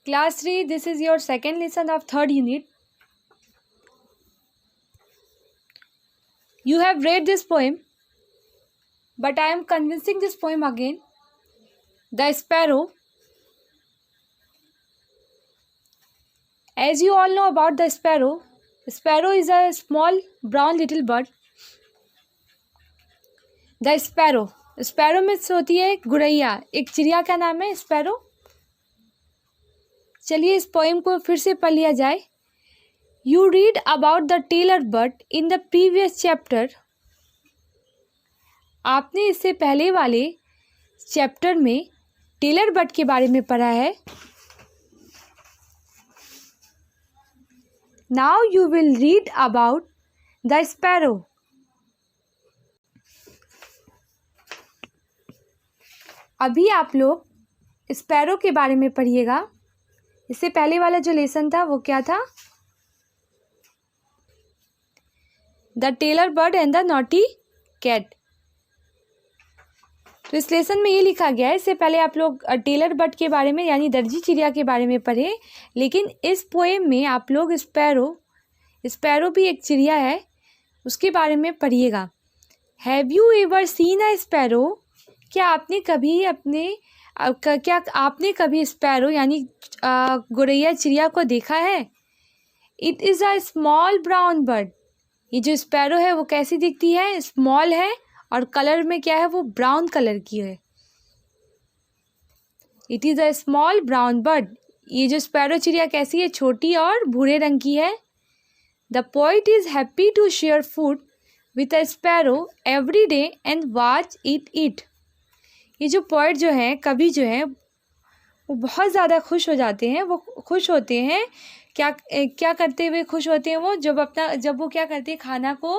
Class 3, this is your second lesson of third unit. You have read this poem, but I am convincing this poem again. The Sparrow. As you all know about the sparrow, sparrow is a small brown little bird. The Sparrow. Sparrow में होती है गुड़ैया, एक चिड़िया का नाम है sparrow. चलिए इस पोएम को फिर से पढ़ लिया जाए. You read about the tailor bird in the previous chapter. आपने इससे पहले वाले चैप्टर में टेलर बर्ड के बारे में पढ़ा है. Now you will read about the sparrow. अभी आप लोग स्पैरो के बारे में पढ़िएगा. इससे पहले वाला जो लेसन था वो क्या था? The tailor bird and the naughty cat. तो इस लेसन में ये लिखा गया है. इससे पहले आप लोग टेलर बर्ड के बारे में यानी दर्जी चिड़िया के बारे में पढ़े, लेकिन इस पोएम में आप लोग स्पैरो भी एक चिड़िया है, उसके बारे में पढ़िएगा. Have you ever seen a sparrow? क्या आपने कभी स्पैरो यानी गौरैया चिड़िया को देखा है? It is a small brown bird. ये जो स्पैरो है वो कैसी दिखती है? स्मॉल है और कलर में क्या है? वो ब्राउन कलर की है. It is a small brown bird. ये जो स्पैरो चिड़िया कैसी है? छोटी और भूरे रंग की है. The poet is happy to share food with a sparrow every day and watch it eat. ये जो पोइट जो है, कवि जो है, वो बहुत ज़्यादा खुश हो जाते हैं. वो खुश होते हैं क्या करते हुए खुश होते हैं? वो जब वो क्या करते हैं, खाना को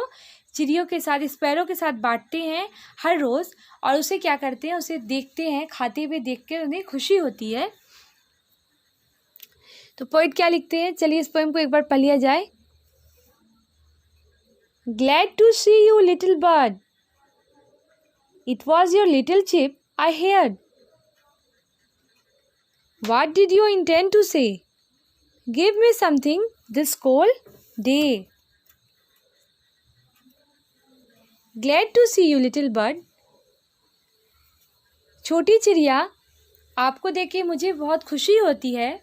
चिड़ियों के साथ, स्पैरो के साथ बांटते हैं हर रोज़, और उसे क्या करते हैं, उसे देखते हैं, खाते हुए देख कर उन्हें खुशी होती है. तो पोइट क्या लिखते हैं? चलिए इस पोएम को एक बार पढ़ लिया जाए. Glad to see you little bird, it was your little chirp I heard. What did you intend to say? Give me something this cold day. Glad to see you, little bird. छोटी चिड़िया, आपको देख के मुझे बहुत खुशी होती है.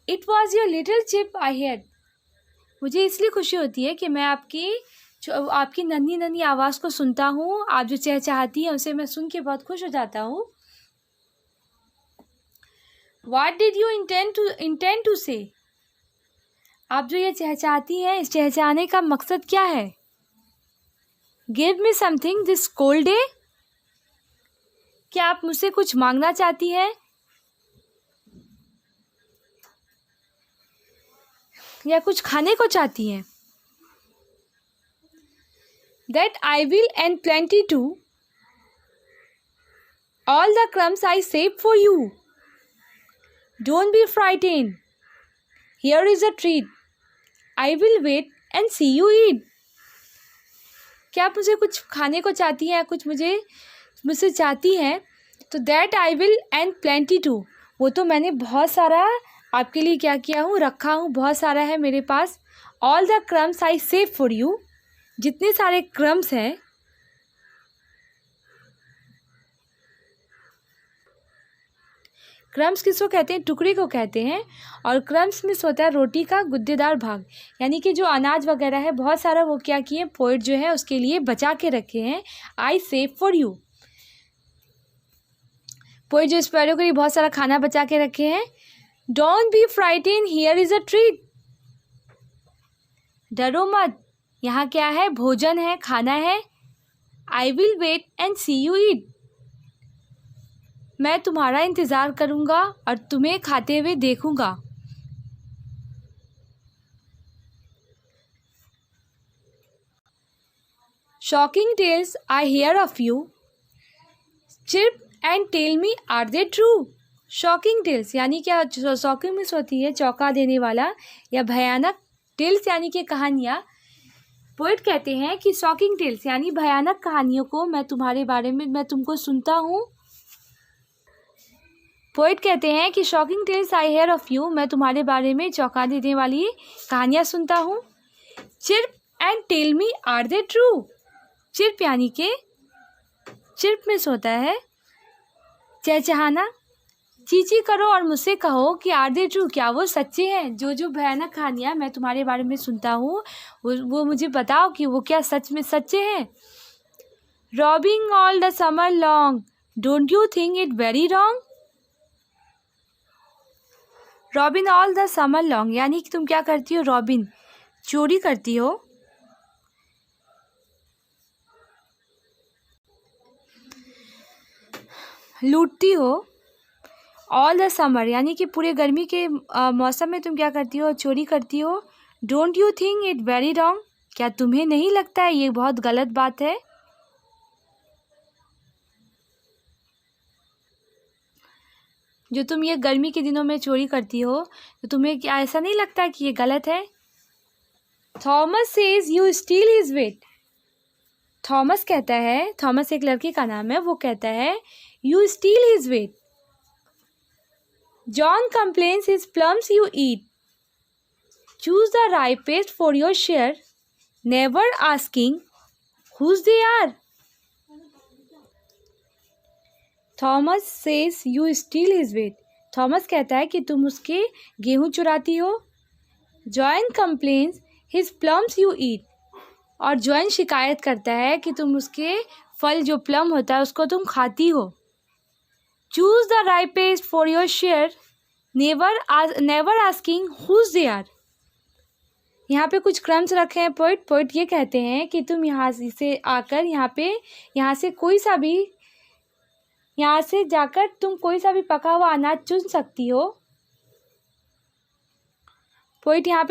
It was your little chip I heard. मुझे इसलिए खुशी होती है कि मैं आपकी नन्ही नन्ही आवाज़ को सुनता हूँ. आप जो चहचहाती हैं उसे मैं सुन के बहुत खुश हो जाता हूँ. What did you intend to say? आप जो ये चहचहाती हैं, इस चहचहाने का मकसद क्या है? Give me something this cold day. क्या आप मुझसे कुछ मांगना चाहती हैं या कुछ खाने को चाहती हैं? That I will and plenty too. All the crumbs I saved for you. Don't be frightened. Here is a treat. I will wait and see you eat. क्या आप मुझे कुछ खाने को चाहती हैं या कुछ मुझसे चाहती हैं? तो that I will and plenty too. वो तो मैंने बहुत सारा आपके लिए क्या किया हूँ, रखा हूँ, बहुत सारा है मेरे पास. All the crumbs I saved for you. जितने सारे क्रम्स हैं, क्रम्स किसको कहते हैं? टुकड़े को कहते हैं. और क्रम्स में होता है रोटी का गुद्देदार भाग, यानी कि जो अनाज वगैरह है बहुत सारा, वो क्या किए पोइट जो है उसके लिए बचा के रखे हैं. I save for you. Poet जो स्पैरो के लिए बहुत सारा खाना बचा के रखे हैं. Don't be frighten, here is a treat. डरो मत, यहाँ क्या है? भोजन है, खाना है. I will wait and see you eat. मैं तुम्हारा इंतज़ार करूँगा और तुम्हें खाते हुए देखूँगा. Shocking tales I hear of you. Chirp and tell me are they true. Shocking tales यानी क्या? शॉकिंग मिस होती है चौंका देने वाला या भयानक. टेल्स यानी कि कहानियाँ. पोइट कहते हैं कि शॉकिंग टेल्स यानी भयानक कहानियों को मैं तुमको सुनता हूँ. पोइट कहते हैं कि shocking tales I hear of you, मैं तुम्हारे बारे में चौंका देने वाली कहानियाँ सुनता हूँ। Chirp and tell me are they true, chirp यानी के चिर्प में सोता है चहचहाना, चींची करो और मुझसे कहो कि आर दे ट्रू, क्या वो सच्चे हैं। जो भयानक कहानियाँ मैं तुम्हारे बारे में सुनता हूँ वो मुझे बताओ कि वो क्या सच में सच्चे हैं। Robbing all the summer long, don't you think it very wrong. Robin all the summer long यानी कि तुम क्या करती हो, रॉबिन चोरी करती हो, लूटती हो। ऑल द समर यानी कि पूरे गर्मी के मौसम में तुम क्या करती हो, चोरी करती हो। Don't you think it very wrong, क्या तुम्हें नहीं लगता है ये बहुत गलत बात है। जो तुम ये गर्मी के दिनों में चोरी करती हो तो तुम्हें क्या ऐसा नहीं लगता कि ये गलत है। Thomas says you steal his wheat, Thomas कहता है, थॉमस एक लड़के का नाम है, वो कहता है you steal his wheat. John complains his plums you eat, choose the ripest for your share, never asking whose they are. Thomas says you steal his wheat, Thomas कहता है कि तुम उसके गेहूं चुराती हो। John complains his plums you eat, और John शिकायत करता है कि तुम उसके फल जो प्लम होता है उसको तुम खाती हो। Choose the ripest for your share, never asking whose they are. यहाँ पे कुछ क्रम्स रखे हैं पोइट ये कहते हैं कि तुम यहाँ से आकर यहाँ से जाकर तुम कोई सा भी पका हुआ अनाज चुन सकती हो। पोइट यहाँ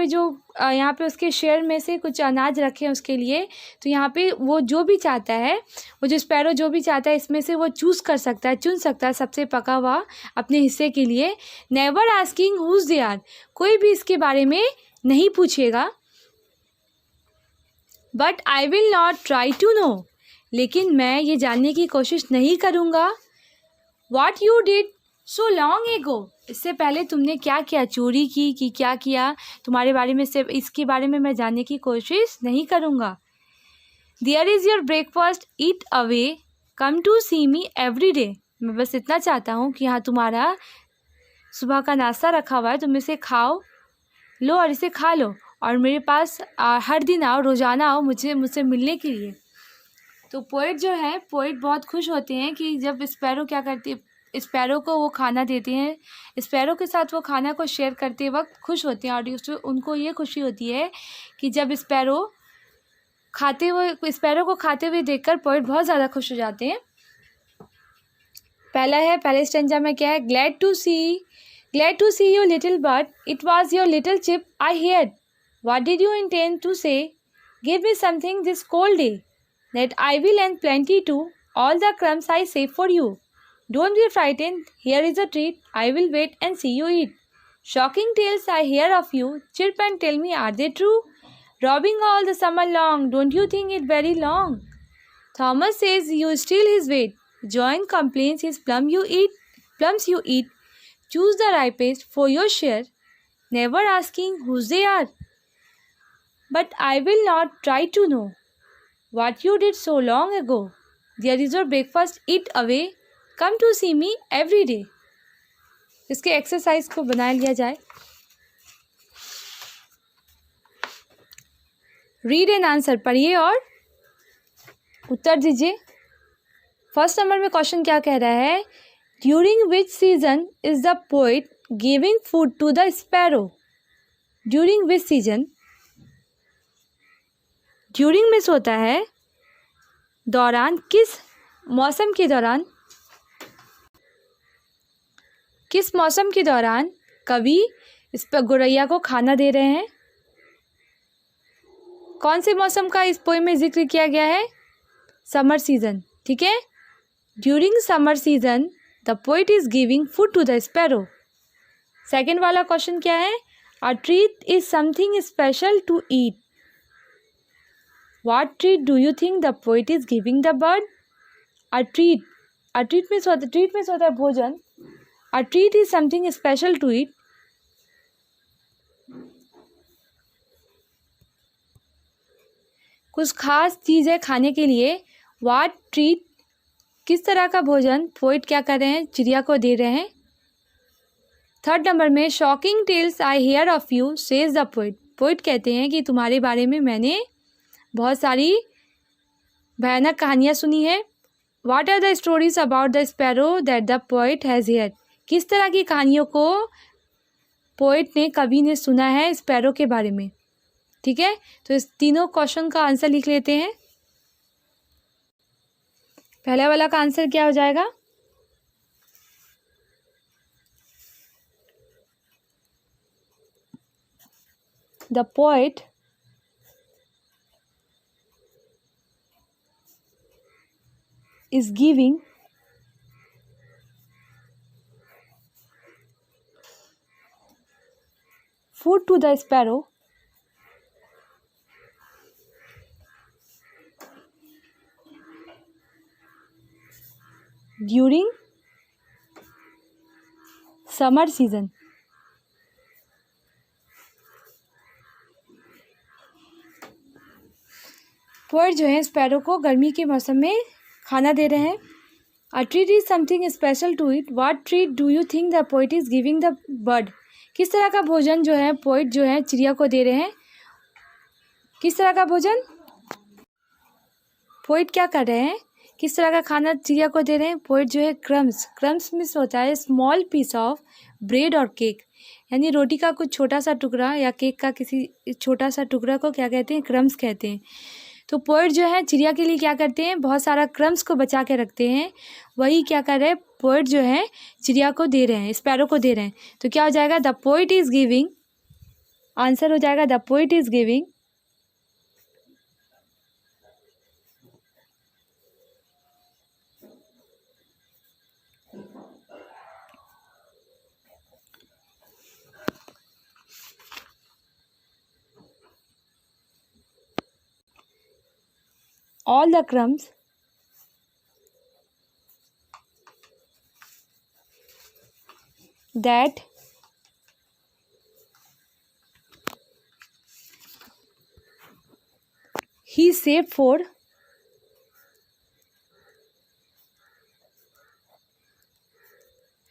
पे उसके शेयर में से कुछ अनाज रखे हैं उसके लिए, तो यहाँ पे वो जो भी चाहता है, वो जो स्पैरो जो भी चाहता है इसमें से वो चूज़ कर सकता है, चुन सकता है सबसे पका हुआ अपने हिस्से के लिए। Never asking whose they are, कोई भी इसके बारे में नहीं पूछेगा। But I will not try to know, लेकिन मैं ये जानने की कोशिश नहीं करूँगा। What you did so long ago, इससे पहले तुमने क्या किया, चोरी की कि क्या किया, तुम्हारे बारे में सिर्फ इसके बारे में मैं जानने की कोशिश नहीं करूँगा। There is your breakfast, eat away, come to see me every day, मैं बस इतना चाहता हूँ कि यहाँ तुम्हारा सुबह का नाश्ता रखा हुआ है, तुम इसे खाओ लो और इसे खा लो और मेरे पास हर दिन आओ, रोज़ाना आओ मुझसे मिलने के लिए। तो पोइट बहुत खुश होते हैं कि जब स्पैरो क्या करती है, स्पैरो को वो खाना देते हैं, स्पैरो के साथ वो खाना को शेयर करते वक्त खुश होते हैं। और उसमें उनको ये खुशी होती है कि जब स्पैरो को खाते हुए देखकर पोइट बहुत ज़्यादा खुश हो जाते हैं। पहले स्टेंजा में क्या है, glad to see you little bird, it was your little chip I heard, what did you intend to say, give me something this cold day, that I will lend plenty to, all the crumbs I save for you. Don't be frightened, here is a treat, I will wait and see you eat. Shocking tales I hear of you, chirp and tell me are they true? Robbing all the summer long, don't you think it very long? Thomas says you steal his weight, John complains his plums you eat, choose the ripest for your share, never asking whose they are. But I will not try to know what you did so long ago. There is your breakfast, eat away, come to see me every day. इसके exercise को बना लिया जाए। Read and answer, पढ़िए और उत्तर दीजिए। First number में question क्या कह रहा है, during which season is the poet giving food to the sparrow. During which season, during miss होता है दौरान, किस मौसम के दौरान, किस मौसम के दौरान कवि इस पर गौरैया को खाना दे रहे हैं। कौन से मौसम का इस पोएम में जिक्र किया गया है, समर सीजन, ठीक है। During summer season the poet is giving food to the sparrow. Second वाला क्वेश्चन क्या है, a treat is something special to eat. What treat do you think the poet is giving the bird? A treat में होता है भोजन, A treat is something special to eat. कुछ खास चीज़ है खाने के लिए. What treat? किस तरह का भोजन पोइट क्या कर रहे हैं, चिड़िया को दे रहे हैं. थर्ड नंबर में shocking tales I hear of you says the poet. Poet कहते हैं कि तुम्हारे बारे में मैंने बहुत सारी भयानक कहानियाँ सुनी है. What are the stories about the sparrow that the poet has heard. किस तरह की कहानियों को पोइट ने, कवि ने सुना है स्पैरो के बारे में. ठीक है, तो इस तीनों क्वेश्चन का आंसर लिख लेते हैं. पहला वाला का आंसर क्या हो जाएगा. The poet is giving food to the sparrow during summer season. Poet जो है स्पैरो को गर्मी के मौसम में खाना दे रहे हैं. A treat is something special to eat. What treat do you think the poet is giving the bird. किस तरह का भोजन जो है पोइट जो है चिड़िया को दे रहे हैं. किस तरह का भोजन पोइट क्या कर रहे हैं, किस तरह का खाना चिड़िया को दे रहे हैं. पोइट जो है क्रम्स. क्रम्स मीन्स होता है स्मॉल पीस ऑफ ब्रेड और केक. यानी रोटी का कुछ छोटा सा टुकड़ा या केक का किसी छोटा सा टुकड़ा को क्या कहते हैं, क्रम्स कहते हैं. तो पोइट जो है चिड़िया के लिए क्या करते हैं, बहुत सारा क्रम्स को बचा के रखते हैं. वही क्या कर रहे हैं पोइट जो है चिड़िया को दे रहे हैं, स्पैरो को दे रहे हैं. तो क्या हो जाएगा, the poet is giving. Answer हो जाएगा the poet is giving all the crumbs that he saved for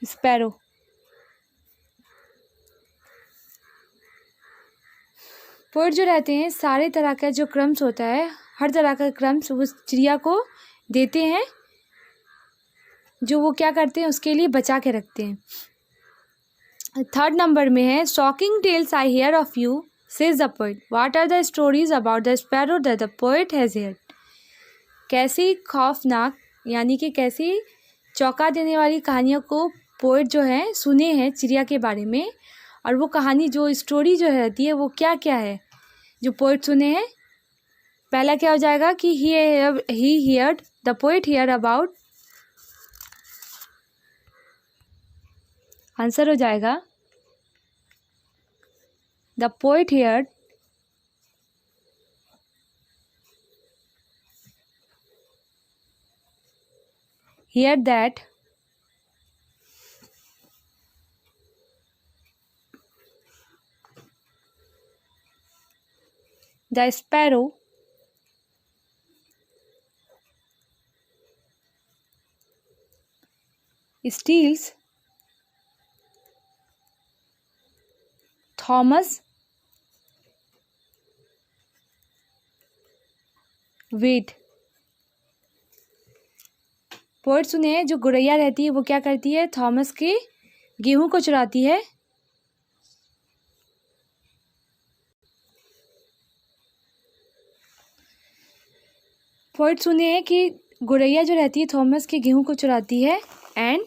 sparrow. Poet जो रहते हैं सारे तरह का जो क्रम्स होता है, हर तरह का क्रम्स उस चिड़िया को देते हैं, जो वो क्या करते हैं उसके लिए बचा के रखते हैं. थर्ड नंबर में है shocking tales I hear of you says the poet. What are the stories about the sparrow that the poet has hear. कैसी खौफनाक यानी कि कैसी चौंका देने वाली कहानियों को पोइट जो है सुने हैं चिड़िया के बारे में. और वो कहानी जो स्टोरी जो रहती है वो क्या क्या है जो पोइट सुने हैं. पहला क्या हो जाएगा कि he heard the poet hear about. Answer हो जाएगा the poet hear that the sparrow steals Thomas wheat. Poet सुने हैं जो गुड़ैया रहती है वो क्या करती है, थॉमस के गेहूं को चुराती है. पोइट सुने हैं कि गुड़ैया जो रहती है थॉमस के गेहूं को चुराती है. And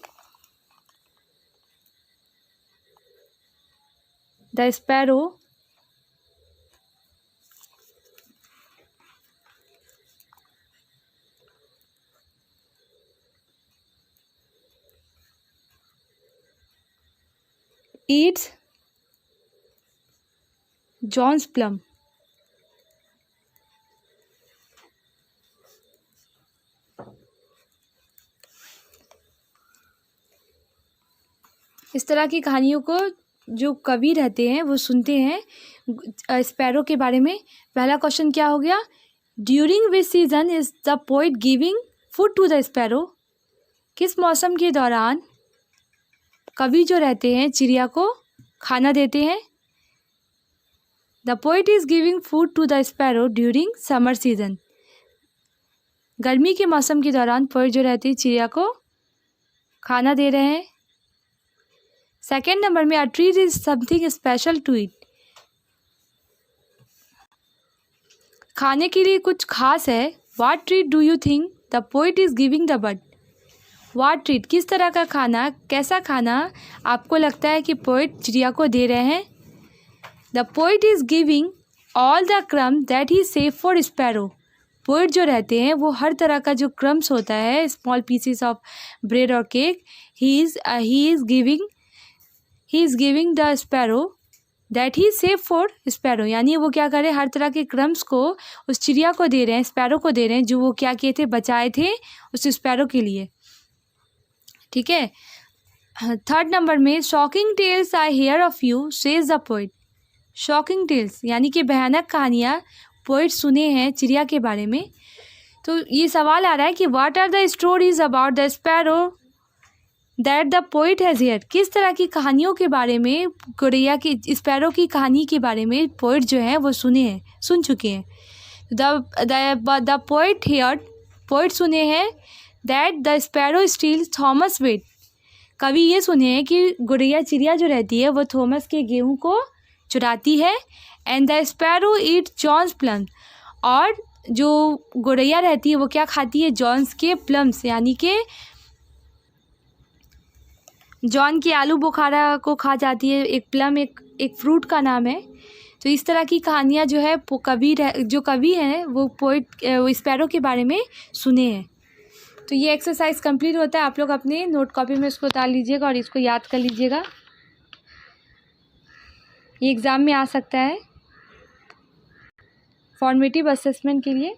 the sparrow eats John's plum. इस तरह की कहानियों को जो कवि रहते हैं वो सुनते हैं स्पैरो के बारे में। पहला क्वेश्चन क्या हो गया, during which season is the poet giving food to the sparrow, किस मौसम के दौरान कवि जो रहते हैं चिड़िया को खाना देते हैं। The poet is giving food to the sparrow during summer season, गर्मी के मौसम के दौरान पोइट जो रहती है चिड़िया को खाना दे रहे हैं। सेकेंड नंबर में, a treat is something special to it, खाने के लिए कुछ खास है। What treat do you think the poet is giving the bird, what treat किस तरह का खाना, कैसा खाना आपको लगता है कि पोइट चिड़िया को दे रहे हैं। The poet is giving all the crumbs that he save for sparrow, poet जो रहते हैं वो हर तरह का जो क्रम्स होता है, स्मॉल पीसेस ऑफ ब्रेड और cake, he is giving the sparrow that he save for sparrow, यानी वो क्या कर रहे हैं, हर तरह के क्रम्स को उस चिड़िया को दे रहे हैं, स्पैरो को दे रहे हैं, जो वो क्या किए थे, बचाए थे उस स्पैरो के लिए। ठीक है। थर्ड नंबर में, shocking tales I hear of you says the poet, shocking tales यानी कि भयानक कहानियाँ पोइट सुने हैं चिड़िया के बारे में। तो ये सवाल आ रहा है कि what are the stories about the sparrow that the poet has hear, किस तरह की कहानियों के बारे में, गौरैया की स्पैरो की कहानी के बारे में पोइट जो है वो सुन चुके हैं। द पोइट हियर, पोइट सुने हैं that the sparrow steals Thomas wheat, कवि ये सुने हैं कि गौरैया चिड़िया जो रहती है वो थॉमस के गेहूँ को चुराती है। And the sparrow eat John's plum, और जो गौरैया रहती है वो क्या खाती है, जॉन्स के प्लम्स, यानी कि जॉन की आलू बुखारा को खा जाती है। एक प्लम एक फ्रूट का नाम है। तो इस तरह की कहानियाँ जो है जो कवि हैं वो पोइट स्पैरो के बारे में सुने हैं। तो ये एक्सरसाइज कंप्लीट होता है, आप लोग अपने नोट कॉपी में इसको उतार लीजिएगा और इसको याद कर लीजिएगा, ये एग्ज़ाम में आ सकता है फॉर्मेटिव असेसमेंट के लिए।